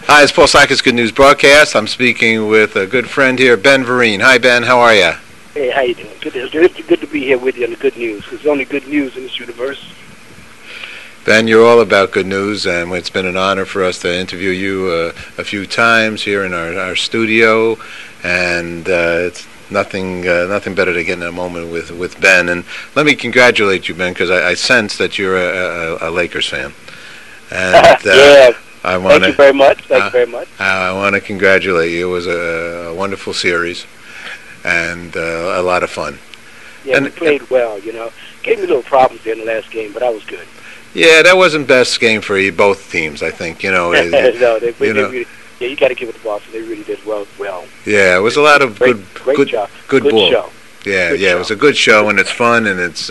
Hi, it's Paul Sakis, Good News Broadcast. I'm speaking with a good friend here, Ben Vereen. Hi, Ben. How are you? Hey, how you doing? Good to be here with you on the good news. There's only good news in this universe. Ben, you're all about good news, and it's been an honor for us to interview you a few times here in our studio, and it's nothing better to get in a moment with Ben. And let me congratulate you, Ben, because I sense that you're a Lakers fan. And, yeah. Thank you very much. Thank you very much. I want to congratulate you. It was a wonderful series and a lot of fun. Yeah, we played well, you know. Gave me little problems there in the last game, but I was good. Yeah, that wasn't best game for both teams, I think. You know, no, they really, yeah, you got to give it to Boston. They really did well. Yeah, it was a lot of good ball. Show. Yeah, good yeah, show. It was a good show, and it's fun, and it's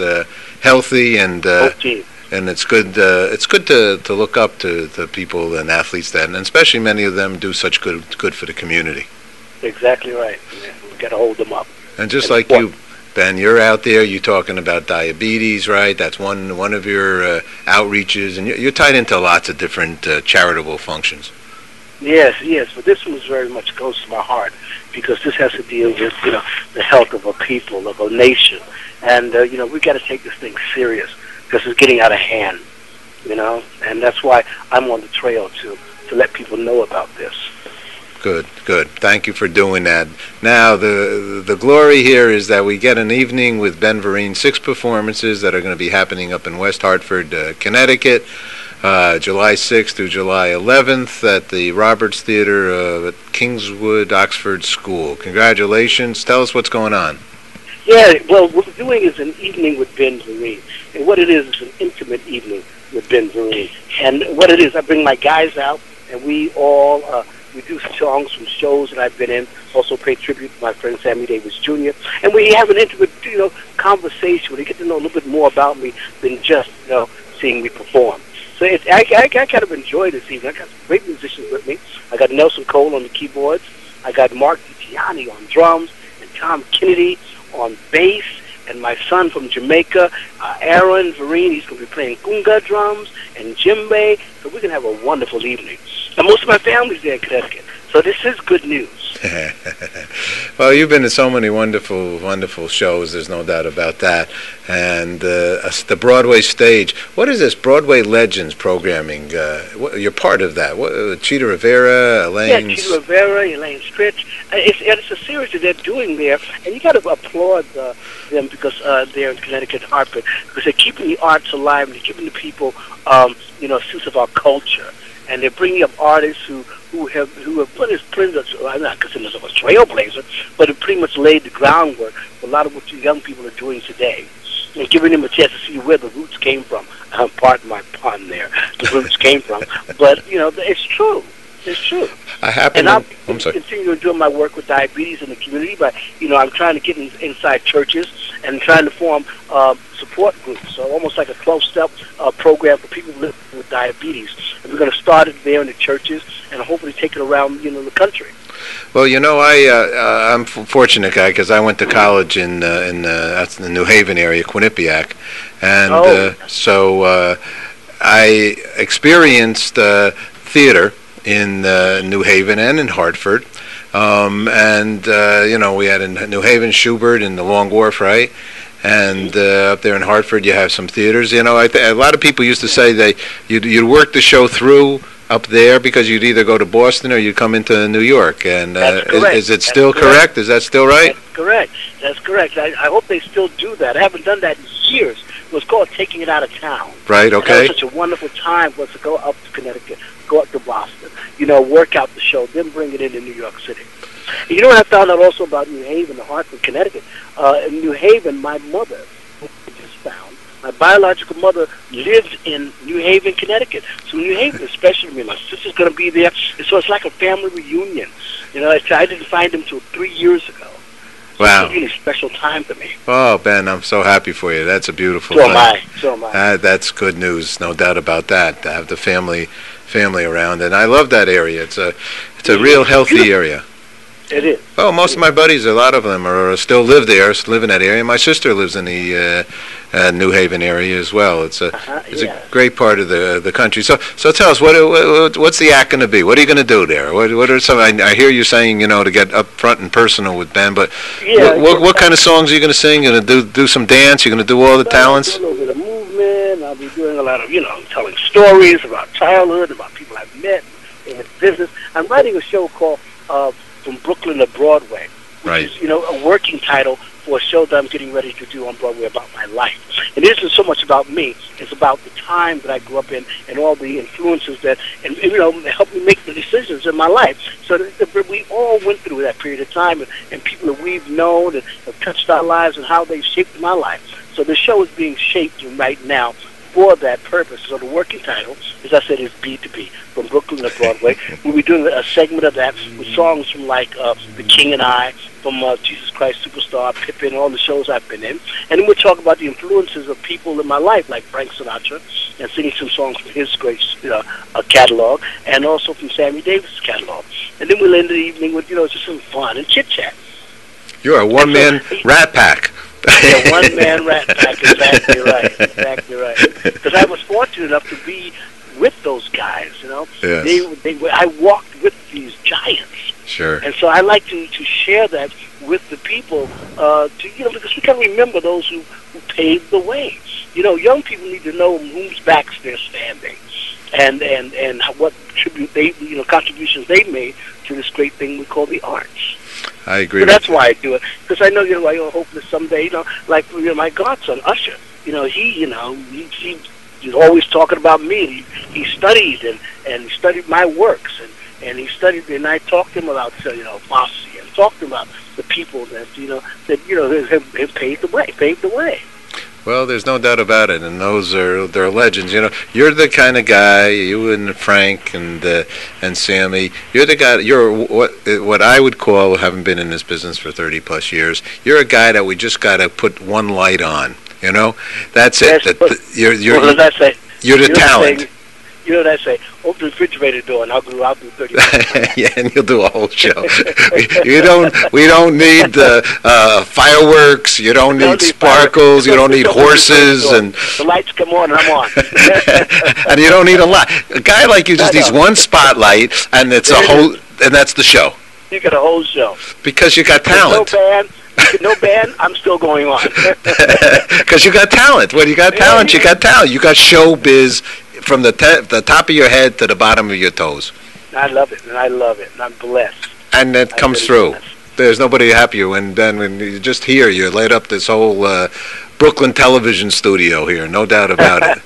healthy, and it's good. It's good to look up to the people and athletes and especially many of them do such good for the community. Exactly right. Yeah, we got to hold them up. And just like you, Ben, you're out there. You're talking about diabetes, right? That's one of your outreaches, and you're tied into lots of different charitable functions. Yes, but this one is very much close to my heart because this has to deal with the health of a people, of a nation, and we got to take this thing serious because it's getting out of hand, and that's why I'm on the trail to let people know about this. Good. Thank you for doing that. Now, the glory here is that we get an evening with Ben Vereen, 6 performances that are going to be happening up in West Hartford, Connecticut, July 6th through July 11th at the Roberts Theatre at Kingswood-Oxford School. Congratulations. Tell us what's going on. Yeah, well, what we're doing is an evening with Ben Vereen. And what it is an intimate evening with Ben Vereen. And what it is, I bring my guys out, and we all... we do songs from shows that I've been in, also pay tribute to my friend Sammy Davis Jr., and we have an intimate, conversation where they get to know a little bit more about me than just, seeing me perform. So I kind of enjoy this evening. I got some great musicians with me. I got Nelson Cole on the keyboards. I got Mark DiGianni on drums, and Tom Kennedy on bass, and my son from Jamaica, Aaron Vereen, he's going to be playing kunga drums and djembe, so we're going to have a wonderful evening. And most of my family's there in Connecticut, so this is good news. Well, you've been to so many wonderful shows, there's no doubt about that. And the Broadway stage, what is this Broadway Legends programming? You're part of that. Chita, Rivera, Elaine? Yeah, Chita, Rivera, Elaine, Stritch. It's a series that they're doing there, and you got to applaud them because they're in Connecticut, Hartford, because they're keeping the arts alive and they're giving the people, a sense of our culture. And they're bringing up artists who have put his prints. I'm not considered a trailblazer, but have pretty much laid the groundwork for a lot of what you young people are doing today, and giving them a chance to see where the roots came from. Pardon my pun there. The roots came from, but it's true. It's true. I'm continuing to do my work with diabetes in the community, but I'm trying to get inside churches and trying to form support groups, so almost like a 12-step program for people living with diabetes. And we're going to start it there in the churches and hopefully take it around the country. Well, I'm a fortunate guy because I went to college in the New Haven area, Quinnipiac, and so I experienced theater in New Haven and in Hartford, and we had in New Haven Schubert in the Long Wharf, right? And up there in Hartford, you have some theaters. A lot of people used to say you'd work the show through up there because you'd either go to Boston or you'd come into New York. And is it still correct? Is that still right? That's correct. I hope they still do that. I haven't done that in years. It was called Taking It Out of Town. Right, okay. And that was such a wonderful time for us to go up to Connecticut, go up to Boston, work out the show, then bring it into New York City. And what I found out also about New Haven, Hartford, Connecticut? In New Haven, my mother, who I just found, my biological mother lived in New Haven, Connecticut. So New Haven is special to me. My sister's going to be there. So it's like a family reunion. I didn't find them until 3 years ago. Wow. It's a really special time for me. Oh, Ben, I'm so happy for you. That's a beautiful thing. So am I. That's good news, no doubt about that, to have the family around. And I love that area. It's a real healthy area. It is. Oh, most of my buddies, a lot of them are still live there, live in that area. My sister lives in the New Haven area as well. It's a great part of the country. So tell us, what's the act going to be? What are you going to do there? What are some? I hear you saying, to get up front and personal with Ben, but what kind of songs are you going to sing? You're going to do some dance? You're going to do all the talents? I'll do a little bit of movement. I'll be doing a lot of telling stories about childhood, about people I've met in business. I'm writing a show called From Brooklyn to Broadway, which is a working title for a show that I'm getting ready to do on Broadway about my life. And it isn't so much about me; it's about the time that I grew up in and all the influences that helped me make the decisions in my life. So that we all went through that period of time, and people that we've known and have touched our lives and how they've shaped my life. So the show is being shaped right now for that purpose. So the working title, as I said, is B2B, From Brooklyn to Broadway. We'll be doing a segment of that with songs from like The King and I, from Jesus Christ Superstar, Pippin, all the shows I've been in. And then we'll talk about the influences of people in my life, like Frank Sinatra, and singing some songs from his great catalog, and also from Sammy Davis' catalog. And then we'll end the evening with, just some fun and chit-chat. You're a one-man Rat Pack. Yeah, one-man Rat Pack, exactly right. Because I was fortunate enough to be with those guys, Yes. I walked with these giants. Sure. And so I like to share that with the people, because we got to remember those who paved the way. Young people need to know whose backs they're standing, and what contributions they made to this great thing we call the arts. I agree. So that's why I do it, because I know, I hope that someday, like my godson Usher, he's always talking about me. He studied and studied my works, and he studied, and I talked to him about Fosse, and talked to him about the people that have paved the way. Well, there's no doubt about it, and they're legends. You're the kind of guy, you and Frank and Sammy. You're the guy. You're what I would call, having been in this business for 30 plus years. You're a guy that we just got to put one light on. That's it. You're what does that say? You're the talent. You know what I say? Open the refrigerator door, and I'll do 30 minutes. Yeah, and you'll do a whole show. We don't need fireworks. You don't need sparkles. You don't need horses, and the lights come on, and I'm on. And you don't need a lot. A guy like you just needs one spotlight, and it's and that's the show. You got a whole show because you got talent. No band, I'm still going on. Because you got talent. When you got talent, you got talent. You got showbiz from the top of your head to the bottom of your toes. I love it, and I'm blessed. And that comes through. There's nobody happier when you just hear you light up this whole Brooklyn television studio here, no doubt about it.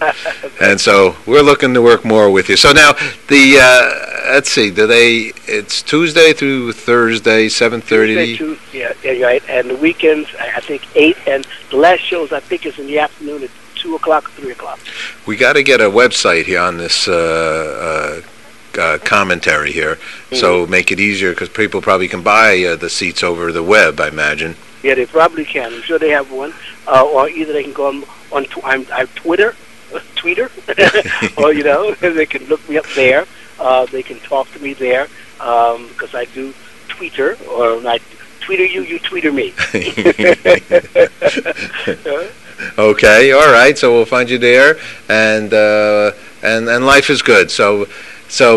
And so we're looking to work more with you. So now let's see, it's Tuesday through Thursday, 7:30. Yeah, right. And the weekends, I think 8, and the last shows I think is in the afternoon at 2 o'clock or 3 o'clock. We got to get a website here on this commentary here, so make it easier, because people probably can buy the seats over the web, I imagine. Yeah, they probably can. I'm sure they have one, or either they can go on I'm Twitter, or they can look me up there. They can talk to me there, because I do Twitter, or I Twitter you Twitter me. Okay, all right. So we'll find you there, and life is good. So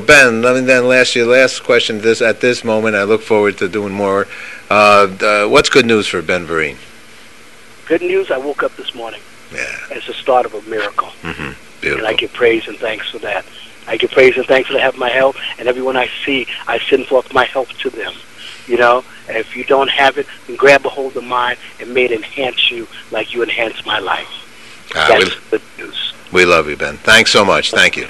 Ben, let me then ask you the last question. At this moment, I look forward to doing more. What's good news for Ben Vereen? Good news. I woke up this morning. Yeah. It's the start of a miracle. Mm-hmm. Beautiful. And I give praise and thanks for that. I give praise and thanks for having my health, and everyone I see, I send forth my health to them. And if you don't have it, then grab a hold of mine, and may it enhance you like you enhance my life. That's good news. We love you, Ben. Thanks so much. Thank you.